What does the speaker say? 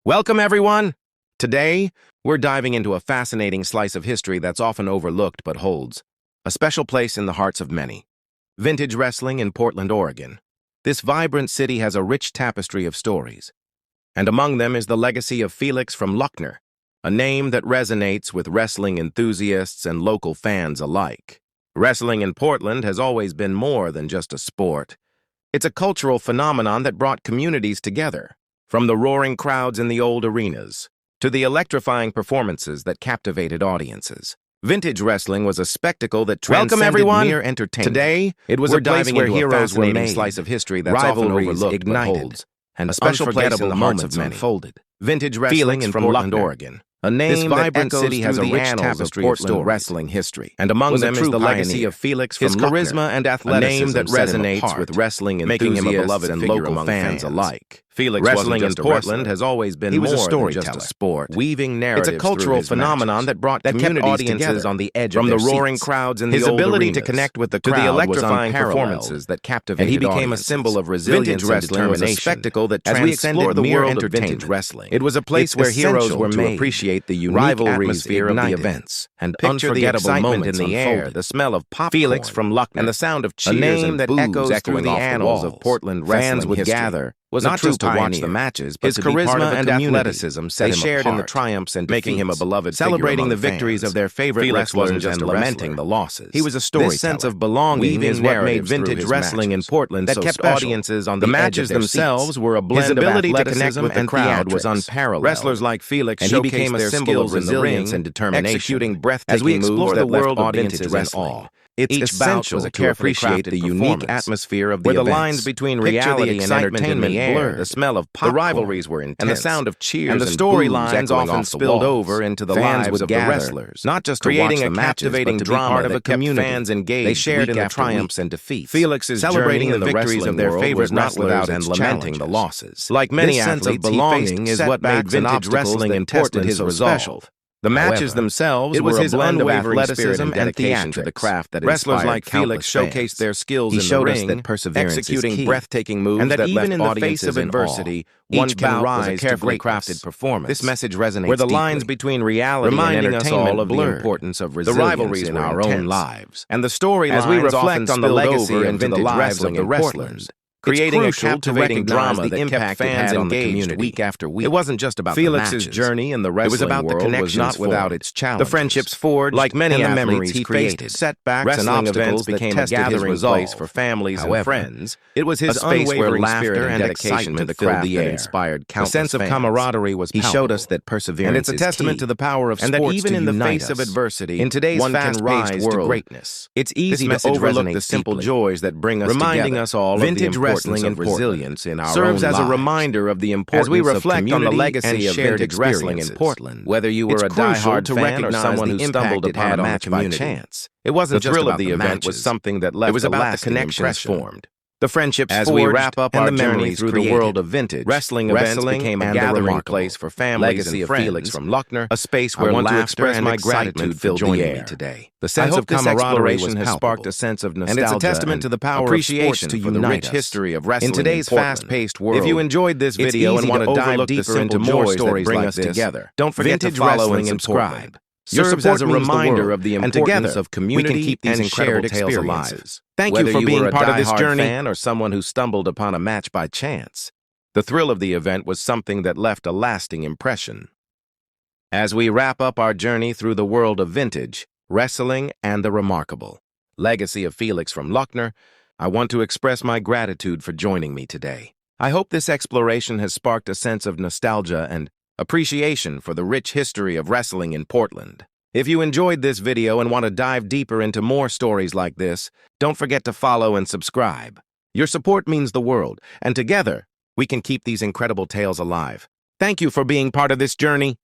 Welcome, everyone! Today, we're diving into a fascinating slice of history that's often overlooked but holds a special place in the hearts of many. Vintage wrestling in Portland, Oregon. This vibrant city has a rich tapestry of stories, and among them is the legacy of Felix from Luckner, a name that resonates with wrestling enthusiasts and local fans alike. Wrestling in Portland has always been more than just a sport. It's a cultural phenomenon that brought communities together. From the roaring crowds in the old arenas to the electrifying performances that captivated audiences, vintage wrestling was a spectacle that transcended mere entertainment. Today, it was a place where heroes were made, slice of history that's often overlooked ignited, and a special place in the hearts of many. Vintage wrestling in Portland, Oregon. A name that echoes city has a rich tapestry of Portland wrestling history, and among them is the legacy of Felix from Luckner, charisma and athleticism, a name that resonates with wrestling enthusiasts, making him a beloved and local fans alike. Felix wrestling in Portland has always been more than just a sport, weaving narratives. It's a cultural phenomenon that brought communities audiences on the edge from the roaring crowds in the old arenas. His ability to connect with the crowd to the electrifying performances that captivated, and he became a symbol of resilience and determination. Was a spectacle that transcended the world of vintage wrestling. It was a place where heroes were made, appreciate the unique atmosphere of the events, and unforgettable moment in the air, the smell of popcorn, Felix from Luckner, and the sound of cheers and boos echoes through the annals of Portland wrestling. Fans would gather. Was not just to watch the matches, but his charisma and athleticism set him shared in the triumphs and making him a beloved figure, celebrating the victories of their favorite wrestlers and lamenting the losses. He was a storyteller. This sense of belonging is what made vintage wrestling in Portland that kept audiences on the matches themselves were a blend of athleticism and crowd was unparalleled. Wrestlers like Felix became a symbol of resilience and determination, executing breathtaking moves that left audiences in awe. It's essential to appreciate the unique atmosphere of the events, where the lines between reality and entertainment blur. The smell of popcorn, the rivalries were intense, and the sound of cheers and the storylines often spilled over into the lives of the wrestlers, not just creating a captivating drama that kept fans engaged. They shared in the triumphs and defeats. Felix is celebrating the victories of their favorite wrestlers and lamenting the losses. Like many athletes, belonging is what made vintage wrestling in Portland so special. The matches themselves were a blend of athleticism and dedication to the craft that wrestlers like Felix showcased their skills in the ring, executing breathtaking moves, and that even in the face of adversity, one can rise to carefully crafted performance. This message resonates where the lines between reality and entertainment of the importance of resilience, the rivalries in our own lives, and the storylines as we reflect on the legacy and the lives of the wrestlers. Creating a captivating drama that kept fans engaged week after week. It wasn't just about Felix's journey in the wrestling world. It was about the connections not without its challenges. The friendships forged, like many memories he created. Setbacks and obstacles became a gathering place for families and friends. It was his unwavering spirit and dedication to the craft that inspired countless fans. A sense of camaraderie was palpable. He showed us that perseverance, and it's a testament to the power of sports, and that even in the face of adversity, in today's fast-paced world, to greatness. It's easy to overlook the simple joys that bring us together, reminding us all of the importance of resilience in our serves as a reminder of the importance as we reflect on the legacy of vintage wrestling in Portland. Whether you were a diehard fan or someone who stumbled upon a match by chance, it wasn't just about the event was something that left a lasting impression. Formed. The friendships as we wrap up our journey through the world of vintage, wrestling events became a gathering place for families and friends. Felix from Luckner, a space where laughter and my gratitude filled the air today. The sense of camaraderie has sparked a sense of nostalgia, and it's a testament to the power of sports to unite the rich history of wrestling in today's fast-paced world. If you enjoyed this video and want to dive deeper into more stories bring us together, don't forget to follow and subscribe. Serves as a reminder of the importance of community we can keep these and shared experiences. Thank you for being part of this journey, fan or someone who stumbled upon a match by chance. The thrill of the event was something that left a lasting impression. As we wrap up our journey through the world of vintage, wrestling, and the remarkable legacy of Felix from Luckner, I want to express my gratitude for joining me today. I hope this exploration has sparked a sense of nostalgia and appreciation for the rich history of wrestling in Portland. If you enjoyed this video and want to dive deeper into more stories like this, don't forget to follow and subscribe. Your support means the world, and together, we can keep these incredible tales alive. Thank you for being part of this journey.